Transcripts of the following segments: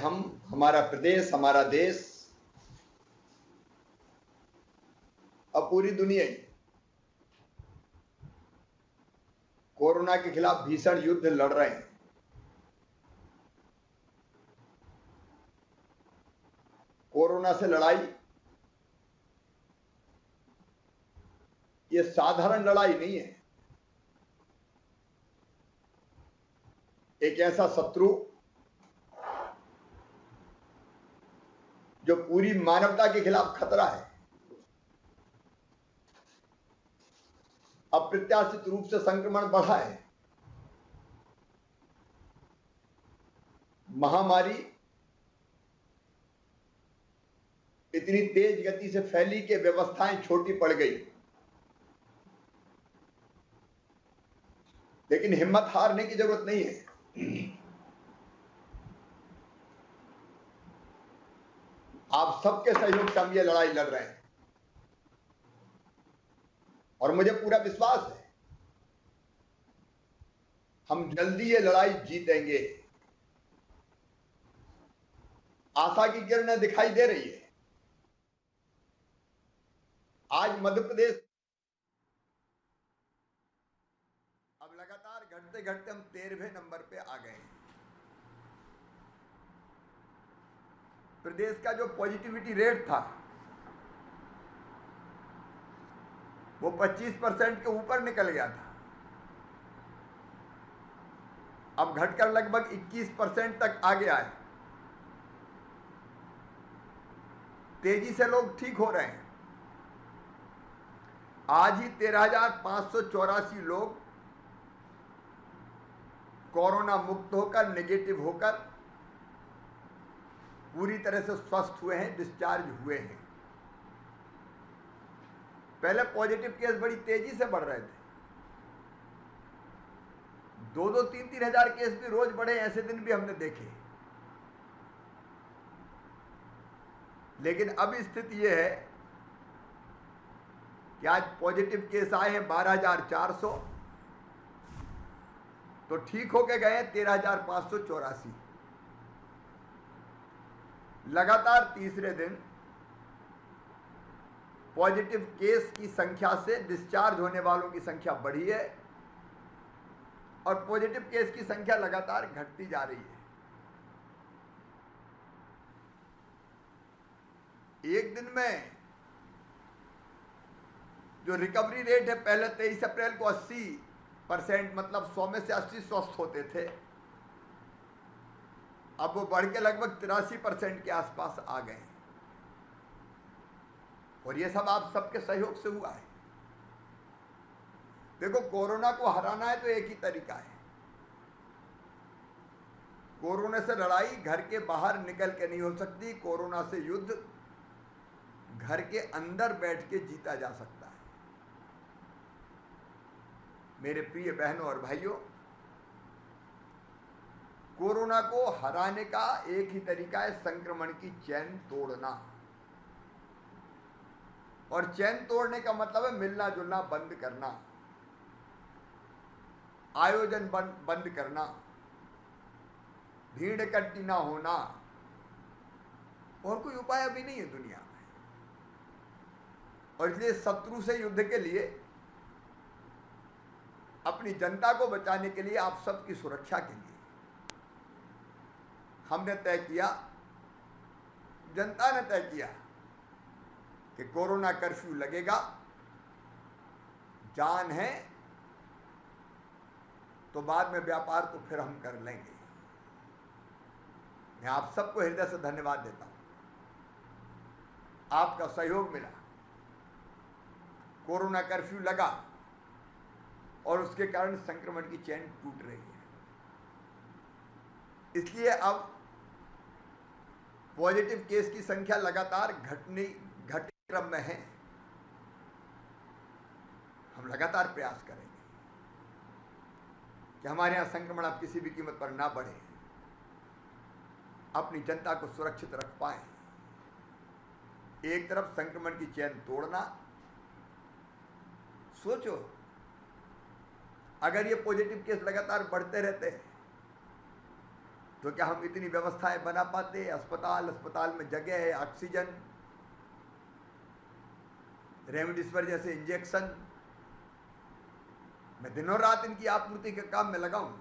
हम, हमारा प्रदेश, हमारा देश और पूरी दुनिया ही कोरोना के खिलाफ भीषण युद्ध लड़ रहे हैं। कोरोना से लड़ाई ये साधारण लड़ाई नहीं है। एक ऐसा शत्रु जो पूरी मानवता के खिलाफ खतरा है। अप्रत्याशित रूप से संक्रमण बढ़ा है। महामारी इतनी तेज गति से फैली कि व्यवस्थाएं छोटी पड़ गई, लेकिन हिम्मत हारने की जरूरत नहीं है। आप सबके सहयोग से हम ये लड़ाई लड़ रहे हैं और मुझे पूरा विश्वास है हम जल्दी ये लड़ाई जीतेंगे। आशा की किरणें दिखाई दे रही है। आज मध्य प्रदेश अब लगातार घटते घटते हम 13वें नंबर पे आ गए हैं। प्रदेश का जो पॉजिटिविटी रेट था वो 25% के ऊपर निकल गया था। अब घटकर लगभग 21% तक आ गया है। तेजी से लोग ठीक हो रहे हैं। आज ही 13,584 लोग कोरोना मुक्त होकर, नेगेटिव होकर पूरी तरह से स्वस्थ हुए हैं, डिस्चार्ज हुए हैं। पहले पॉजिटिव केस बड़ी तेजी से बढ़ रहे थे। 2-2, 3-3 हजार केस भी रोज बढ़े, ऐसे दिन भी हमने देखे। लेकिन अब स्थिति यह है कि आज पॉजिटिव केस आए हैं 12,400, तो ठीक होके गए हैं 13,584। लगातार तीसरे दिन पॉजिटिव केस की संख्या से डिस्चार्ज होने वालों की संख्या बढ़ी है और पॉजिटिव केस की संख्या लगातार घटती जा रही है। एक दिन में जो रिकवरी रेट है, पहले 23 अप्रैल को 80%, मतलब 100 में से 80 स्वस्थ होते थे, अब वो बढ़ के लगभग 83% के आसपास आ गए। और ये सब आप सबके सहयोग से हुआ है। देखो, कोरोना को हराना है तो एक ही तरीका है। कोरोना से लड़ाई घर के बाहर निकल के नहीं हो सकती। कोरोना से युद्ध घर के अंदर बैठ के जीता जा सकता है। मेरे प्रिय बहनों और भाइयों, कोरोना को हराने का एक ही तरीका है, संक्रमण की चैन तोड़ना। और चैन तोड़ने का मतलब है मिलना जुलना बंद करना, आयोजन बंद करना, भीड़ इकट्ठी ना होना। और कोई उपाय अभी नहीं है दुनिया में। और इसलिए शत्रु से युद्ध के लिए, अपनी जनता को बचाने के लिए, आप सबकी सुरक्षा के लिए हमने तय किया, जनता ने तय किया कि कोरोना कर्फ्यू लगेगा। जान है तो बाद में व्यापार तो फिर हम कर लेंगे। मैं आप सबको हृदय से धन्यवाद देता हूं। आपका सहयोग मिला, कोरोना कर्फ्यू लगा और उसके कारण संक्रमण की चैन टूट रही है। इसलिए अब पॉजिटिव केस की संख्या लगातार घटते क्रम में है। हम लगातार प्रयास करेंगे कि हमारे यहां संक्रमण अब किसी भी कीमत पर ना बढ़े, अपनी जनता को सुरक्षित रख पाए। एक तरफ संक्रमण की चैन तोड़ना, सोचो अगर ये पॉजिटिव केस लगातार बढ़ते रहते हैं तो क्या हम इतनी व्यवस्थाएं बना पाते? अस्पताल में जगह है, ऑक्सीजन, रेमडेसिविर जैसे इंजेक्शन, मैं दिनों रात इनकी आपूर्ति के काम में लगा हूं।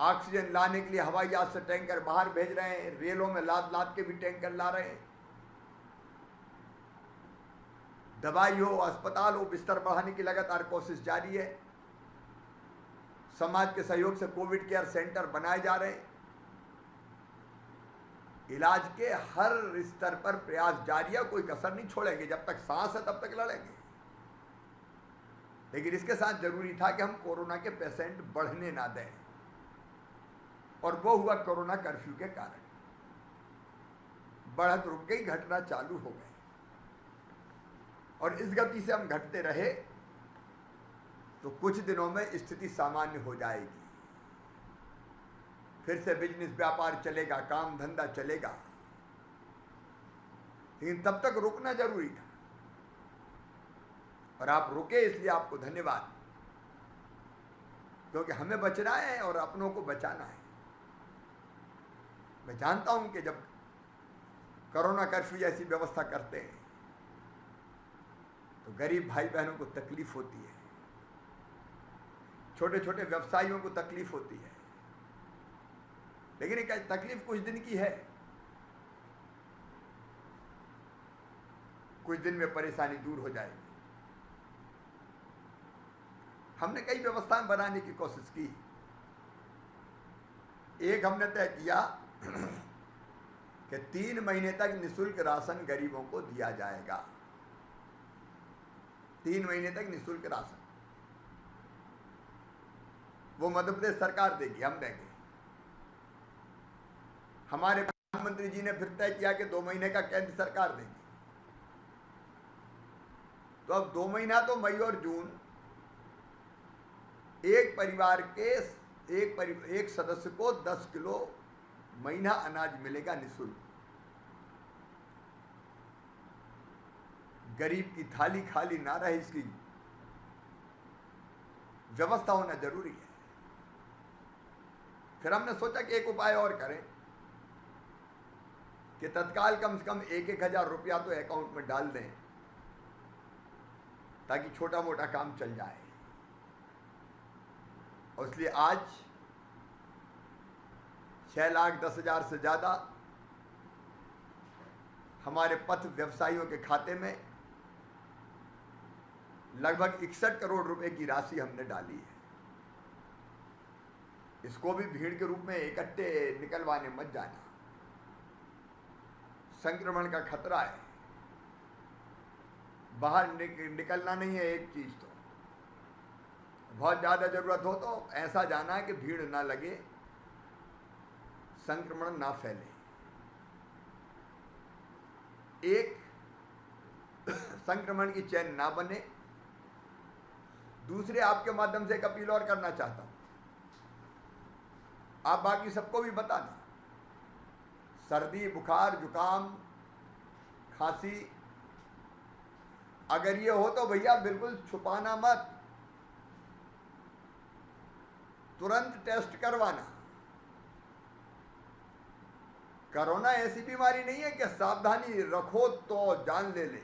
ऑक्सीजन लाने के लिए हवाई जहाज से टैंकर बाहर भेज रहे हैं, रेलों में लाद लाद के भी टैंकर ला रहे हैं। दवाई हो, अस्पताल हो, बिस्तर बढ़ाने की लगातार कोशिश जारी है। समाज के सहयोग से कोविड केयर सेंटर बनाए जा रहे हैं। इलाज के हर स्तर पर प्रयास जारी है, कोई कसर नहीं छोड़ेंगे। जब तक सांस है तब तक लड़ेंगे। लेकिन इसके साथ जरूरी था कि हम कोरोना के पेशेंट बढ़ने ना दें, और वो हुआ कोरोना कर्फ्यू के कारण। बढ़त रुक गई, घटना चालू हो गई, और इस गति से हम घटते रहे तो कुछ दिनों में स्थिति सामान्य हो जाएगी। फिर से बिजनेस व्यापार चलेगा, काम धंधा चलेगा। लेकिन तब तक रुकना जरूरी था, और आप रुके, इसलिए आपको धन्यवाद, क्योंकि हमें बचना है और अपनों को बचाना है। मैं जानता हूं कि जब कोरोना कर्फ्यू जैसी व्यवस्था करते हैं तो गरीब भाई बहनों को तकलीफ होती है, छोटे छोटे व्यवसायियों को तकलीफ होती है। लेकिन एक तकलीफ कुछ दिन की है, कुछ दिन में परेशानी दूर हो जाएगी। हमने कई व्यवस्थाएं बनाने की कोशिश की। एक हमने तय किया कि 3 महीने तक निःशुल्क राशन गरीबों को दिया जाएगा। 3 महीने तक निःशुल्क राशन वो मध्य प्रदेश सरकार देगी, हम देंगे। हमारे प्रधानमंत्री जी ने फिर तय किया कि 2 महीने का केंद्र सरकार देगी। तो अब 2 महीना तो मई और जून एक परिवार के एक सदस्य को 10 किलो महीना अनाज मिलेगा निःशुल्क। गरीब की थाली खाली ना रहे, इसकी व्यवस्था होना जरूरी है। फिर हमने सोचा कि एक उपाय और करें कि तत्काल कम से कम 1,000 रुपया तो अकाउंट में डाल दें, ताकि छोटा मोटा काम चल जाए। और इसलिए आज 6,10,000 से ज़्यादा हमारे पथ व्यवसायियों के खाते में लगभग 61 करोड़ रुपए की राशि हमने डाली है। इसको भी भीड़ के रूप में इकट्ठे निकलवाने मत जाना, संक्रमण का खतरा है। बाहर निकलना नहीं है एक चीज, तो बहुत ज़्यादा ज़रूरत हो तो ऐसा जाना है कि भीड़ ना लगे, संक्रमण ना फैले। एक संक्रमण की चेन ना बने। दूसरे, आपके माध्यम से एक अपील और करना चाहता हूं, आप बाकी सबको भी बताना, सर्दी, बुखार, जुकाम, खांसी अगर ये हो तो भैया बिल्कुल छुपाना मत, तुरंत टेस्ट करवाना। कोरोना ऐसी बीमारी नहीं है कि सावधानी रखो तो जान ले ले।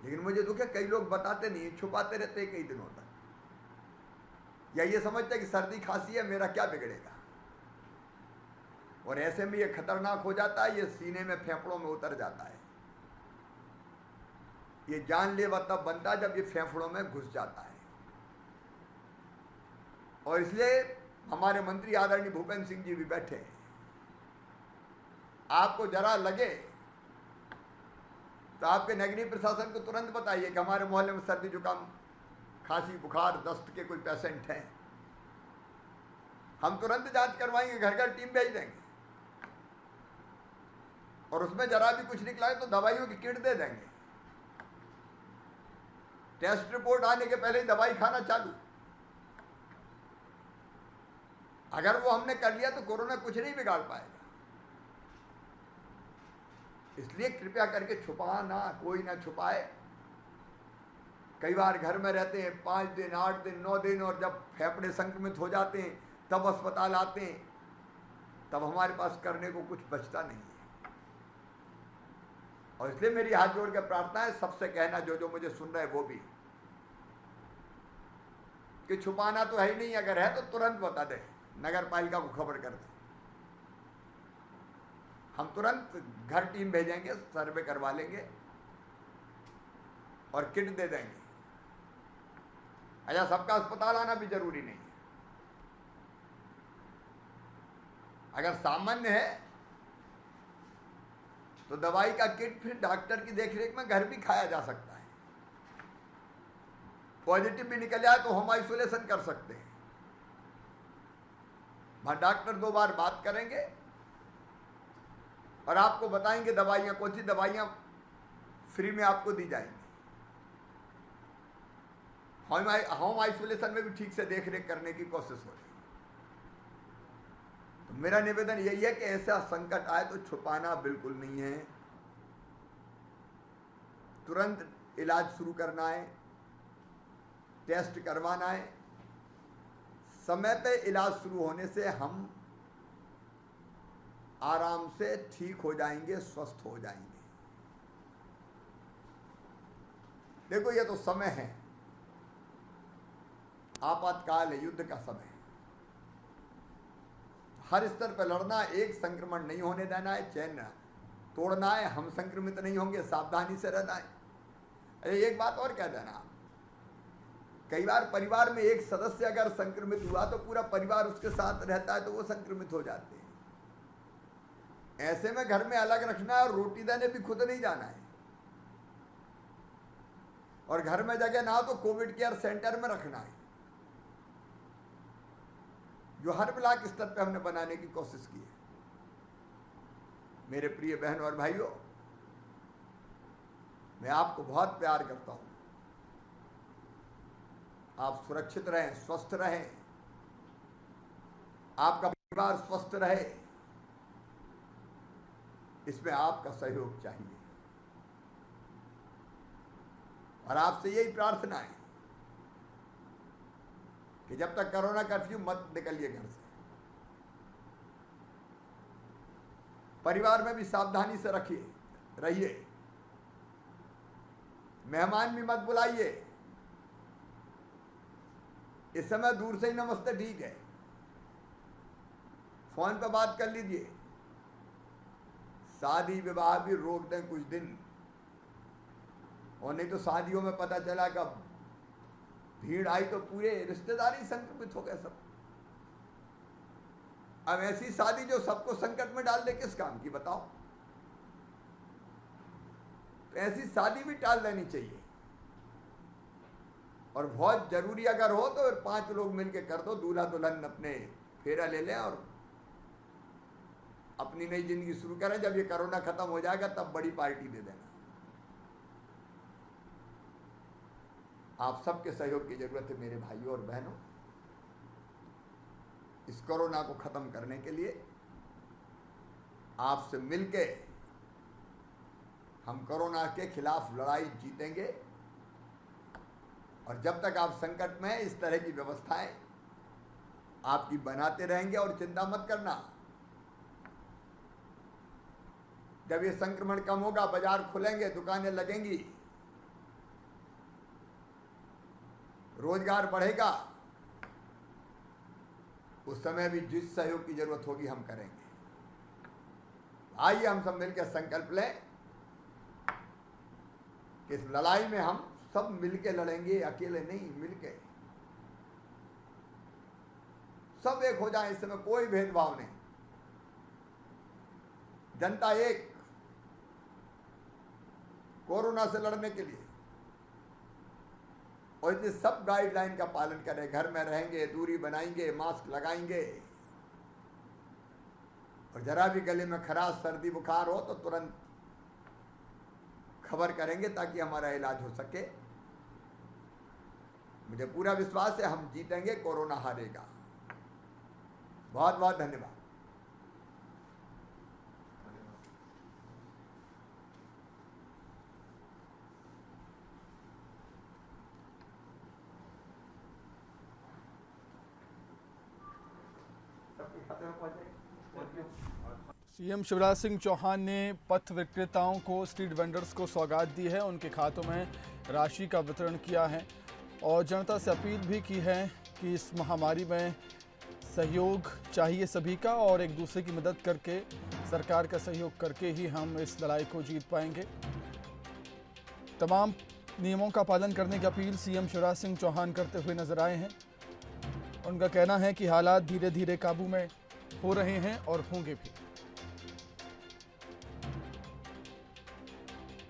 लेकिन मुझे दुख है, कई लोग बताते नहीं, छुपाते रहते कई दिनों तक, या ये समझते कि सर्दी खांसी है, मेरा क्या बिगड़ेगा। और ऐसे में ये खतरनाक हो जाता है, ये सीने में, फेफड़ों में उतर जाता है। ये जानलेवा तब बनता है जब ये फेफड़ों में घुस जाता है। और इसलिए हमारे मंत्री आदरणीय भूपेंद्र सिंह जी भी बैठे हैं। आपको जरा लगे तो आपके नगरीय प्रशासन को तुरंत बताइए कि हमारे मोहल्ले में सर्दी, जुकाम, खांसी, बुखार, दस्त के कोई पेशेंट हैं। हम तुरंत जांच करवाएंगे, घर घर टीम भेज देंगे, और उसमें जरा भी कुछ निकला है तो दवाइयों की किट दे देंगे। टेस्ट रिपोर्ट आने के पहले ही दवाई खाना चालू। अगर वो हमने कर लिया तो कोरोना कुछ नहीं बिगाड़ पाएगा। इसलिए कृपया करके छुपाना, कोई ना छुपाए। कई बार घर में रहते हैं 5 दिन, 8 दिन, 9 दिन, और जब फेफड़े संक्रमित हो जाते हैं तब अस्पताल आते हैं, तब हमारे पास करने को कुछ बचता नहीं है। और इसलिए मेरी हाथ जोड़ के प्रार्थना है सबसे कहना, जो जो मुझे सुन रहे वो भी, कि छुपाना तो है ही नहीं, अगर है तो तुरंत बता दे, नगर पालिका को खबर कर दे। हम तुरंत घर टीम भेजेंगे, सर्वे करवा लेंगे और किट दे देंगे। अच्छा, सबका अस्पताल आना भी जरूरी नहीं है। अगर सामान्य है तो दवाई का किट फिर डॉक्टर की देखरेख में घर भी खाया जा सकता है। पॉजिटिव भी निकल जाए तो होम आइसोलेशन कर सकते हैं। वहां डॉक्टर 2 बार बात करेंगे और आपको बताएंगे दवाइयां, कौन सी दवाइयां फ्री में आपको दी जाएंगी। होम आइसोलेशन में भी ठीक से देख रेख करने की कोशिश हो रही है। तो मेरा निवेदन यही है कि ऐसा संकट आए तो छुपाना बिल्कुल नहीं है, तुरंत इलाज शुरू करना है, टेस्ट करवाना है। समय पे इलाज शुरू होने से हम आराम से ठीक हो जाएंगे, स्वस्थ हो जाएंगे। देखो, ये तो समय है, आपातकाल है, युद्ध का समय है। हर स्तर पर लड़ना, एक संक्रमण नहीं होने देना है, चैन तोड़ना है, हम संक्रमित नहीं होंगे, सावधानी से रहना है। अरे एक बात और कह देना, कई बार परिवार में एक सदस्य अगर संक्रमित हुआ तो पूरा परिवार उसके साथ रहता है तो वो संक्रमित हो जाते हैं। ऐसे में घर में अलग रखना है और रोटी देने भी खुद नहीं जाना है। और घर में जगह ना हो तो कोविड केयर सेंटर में रखना है, जो हर ब्लॉक स्तर पे हमने बनाने की कोशिश की है। मेरे प्रिय बहन और भाइयों, मैं आपको बहुत प्यार करता हूं। आप सुरक्षित रहें, स्वस्थ रहें, आपका परिवार स्वस्थ रहे, इसमें आपका सहयोग चाहिए। और आपसे यही प्रार्थना है कि जब तक कोरोना कर्फ्यू मत निकलिए घर से, परिवार में भी सावधानी से रहिए, मेहमान भी मत बुलाइए। इस समय दूर से ही नमस्ते ठीक है, फोन पर बात कर लीजिए। शादी विवाह भी रोक दें कुछ दिन, और नहीं तो शादियों में पता चला कि भीड़ आई तो पूरे रिश्तेदारी संक्रमित हो गए सब। अब ऐसी शादी जो सबको संकट में डाल दे, किस काम की बताओ। तो ऐसी शादी भी टाल देनी चाहिए। और बहुत जरूरी अगर हो तो 5 लोग मिलकर कर दो, दूल्हा दुल्हन अपने फेरा ले लें और अपनी नई जिंदगी शुरू करें। जब ये कोरोना खत्म हो जाएगा तब बड़ी पार्टी दे देना। आप सबके सहयोग की जरूरत है मेरे भाइयों और बहनों। इस कोरोना को खत्म करने के लिए आपसे मिलके हम कोरोना के खिलाफ लड़ाई जीतेंगे। और जब तक आप संकट में हैं, इस तरह की व्यवस्थाएं आपकी बनाते रहेंगे। और चिंता मत करना, जब ये संक्रमण कम होगा, बाजार खुलेंगे, दुकानें लगेंगी, रोजगार बढ़ेगा, उस समय भी जिस सहयोग की जरूरत होगी हम करेंगे। आइए हम सब मिलकर संकल्प लें कि इस लड़ाई में हम सब मिलके लड़ेंगे, अकेले नहीं, मिलके सब एक हो जाए। इस समय कोई भेदभाव नहीं, जनता एक, कोरोना से लड़ने के लिए। और इतने सब गाइडलाइन का पालन करें, घर में रहेंगे, दूरी बनाएंगे, मास्क लगाएंगे, और जरा भी गले में खराश, सर्दी बुखार हो तो तुरंत खबर करेंगे ताकि हमारा इलाज हो सके। मुझे पूरा विश्वास है हम जीतेंगे, कोरोना हारेगा। बहुत बहुत धन्यवाद। सीएम शिवराज सिंह चौहान ने पथ विक्रेताओं को, स्ट्रीट वेंडर्स को सौगात दी है, उनके खातों में राशि का वितरण किया है और जनता से अपील भी की है कि इस महामारी में सहयोग चाहिए सभी का और एक दूसरे की मदद करके, सरकार का सहयोग करके ही हम इस लड़ाई को जीत पाएंगे। तमाम नियमों का पालन करने की अपील सीएम शिवराज सिंह चौहान करते हुए नजर आए हैं। उनका कहना है कि हालात धीरे धीरे काबू में हो रहे हैं और होंगे भी।